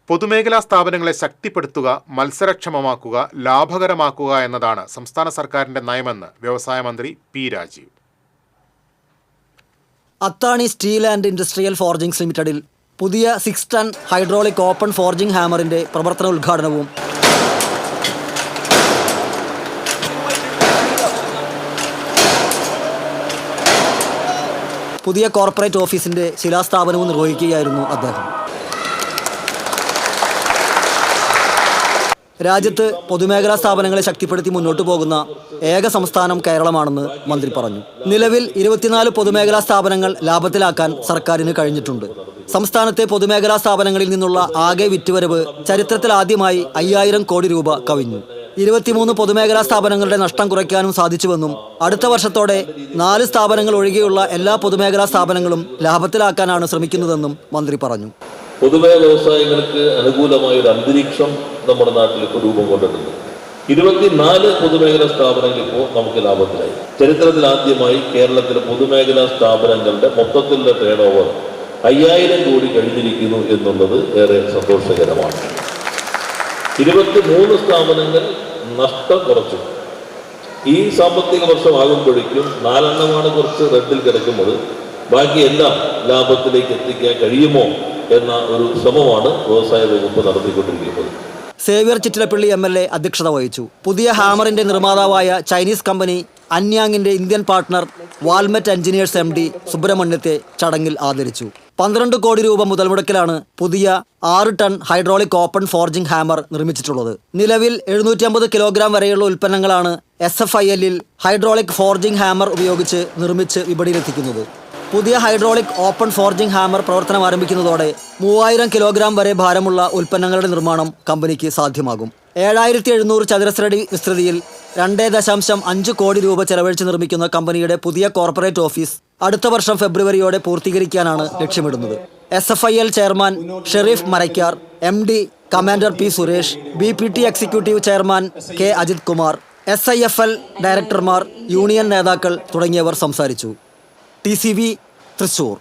പൊതുമേഖലാ സ്ഥാപനങ്ങളെ ശക്തിപ്പെടുത്തുക, മത്സരക്ഷമമാക്കുക, ലാഭകരമാക്കുക എന്നതാണ് സംസ്ഥാന സർക്കാരിന്റെ നയമെന്ന് വ്യവസായ മന്ത്രി P Rajeev. Athani steel and industrial forgings ലിമിറ്റഡിൽ പുതിയ 6 ടൺ ഹൈഡ്രോളിക് ഓപ്പൺ ഫോർജിംഗ് ഹാമറിന്റെ പ്രവർത്തന ഉദ്ഘാടനവും പുതിയ കോർപ്പറേറ്റ് ഓഫീസിന്റെ ശിലാസ്ഥാപനവും നിർവഹിക്കുകയായിരുന്നു അദ്ദേഹം. രാജ്യത്ത് പൊതുമേഖലാ സ്ഥാപനങ്ങളെ ശക്തിപ്പെടുത്തി മുന്നോട്ടു പോകുന്ന ഏക സംസ്ഥാനം കേരളമാണെന്ന് മന്ത്രി പറഞ്ഞു. നിലവിൽ 24 പൊതുമേഖലാ സ്ഥാപനങ്ങൾ ലാഭത്തിലാക്കാൻ സർക്കാരിന് കഴിഞ്ഞിട്ടുണ്ട്. സംസ്ഥാനത്തെ പൊതുമേഖലാ സ്ഥാപനങ്ങളിൽ നിന്നുള്ള ആകെ വിറ്റുവരവ് ചരിത്രത്തിലാദ്യമായി 5000 കോടി രൂപ കവിഞ്ഞു. 23 പൊതുമേഖലാ സ്ഥാപനങ്ങളുടെ നഷ്ടം കുറയ്ക്കാനും സാധിച്ചുവെന്നും അടുത്ത വർഷത്തോടെ 4 സ്ഥാപനങ്ങൾ ഒഴികെയുള്ള എല്ലാ പൊതുമേഖലാ സ്ഥാപനങ്ങളും ലാഭത്തിലാക്കാനാണ് ശ്രമിക്കുന്നതെന്നും മന്ത്രി പറഞ്ഞു. പൊതുമേഖലാ വ്യവസായങ്ങൾക്ക് അനുകൂലമായ ഒരു അന്തരീക്ഷം നമ്മുടെ നാട്ടിൽ ഇപ്പോൾ രൂപം കൊണ്ടിട്ടുണ്ട്. 24 പൊതുമേഖലാ സ്ഥാപനങ്ങൾ ഇപ്പോൾ നമുക്ക് ലാഭത്തിലായി. ചരിത്രത്തിൽ ആദ്യമായി കേരളത്തിലെ പൊതുമേഖലാ സ്ഥാപനങ്ങളുടെ മൊത്തത്തിലുള്ള ടേൺ ഓവർ 5000 കോടി കഴിഞ്ഞിരിക്കുന്നു എന്നുള്ളത് ഏറെ സന്തോഷകരമാണ്. 23 സ്ഥാപനങ്ങൾ നഷ്ടം കുറച്ചു. ഈ സാമ്പത്തിക വർഷമാകുമ്പോഴേക്കും 4 എണ്ണമാണ് കുറച്ച് റെഡിൽ കിടക്കുന്നത്. ബാക്കി എല്ലാം ലാഭത്തിലേക്ക് എത്തിക്കാൻ കഴിയുമോ എന്ന ഒരു ശ്രമമാണ് വ്യവസായ വകുപ്പ് നടത്തിക്കൊണ്ടിരിക്കുന്നത്. സേവ്യർ ചിറ്റിലപ്പള്ളി MLA അധ്യക്ഷത വഹിച്ചു. പുതിയ ഹാമറിന്റെ നിർമ്മാതാവായ ചൈനീസ് കമ്പനി അന്യാങ്ങിന്റെ Indian partner Valmet engineers MD സുബ്രഹ്മണ്യത്തെ ചടങ്ങിൽ ആദരിച്ചു. 12 കോടി രൂപ മുതൽ മുടക്കിലാണ് പുതിയ 6 ton hydraulic open forging hammer നിർമ്മിച്ചിട്ടുള്ളത്. നിലവിൽ 750 കിലോഗ്രാം വരെയുള്ള ഉൽപ്പന്നങ്ങളാണ് SFIL-ൽ ഹൈഡ്രോളിക് ഫോർജിംഗ് ഹാമർ ഉപയോഗിച്ച് നിർമ്മിച്ച് വിപണിയിലെത്തിക്കുന്നത്. പുതിയ ഹൈഡ്രോളിക് ഓപ്പൺ ഫോർജിംഗ് ഹാമർ പ്രവർത്തനം ആരംഭിക്കുന്നതോടെ 3000 കിലോഗ്രാം വരെ ഭാരമുള്ള ഉൽപ്പന്നങ്ങളുടെ നിർമ്മാണം കമ്പനിക്ക് സാധ്യമാകും. 7700 ചതുരശ്രടി വിസ്തൃതിയിൽ 2.5 കോടി രൂപ ചെലവഴിച്ച് നിർമ്മിക്കുന്ന കമ്പനിയുടെ പുതിയ കോർപ്പറേറ്റ് ഓഫീസ് അടുത്ത വർഷം ഫെബ്രുവരിയോടെ പൂർത്തീകരിക്കാനാണ് ലക്ഷ്യമിടുന്നത്. SFIL chairman Sharif Marakkar, MD commander P Suresh, BPT executive chairman K Ajith Kumar, SIFL ഡയറക്ടർമാർ, യൂണിയൻ നേതാക്കൾ തുടങ്ങിയവർ സംസാരിച്ചു. TCV തൃശൂർ.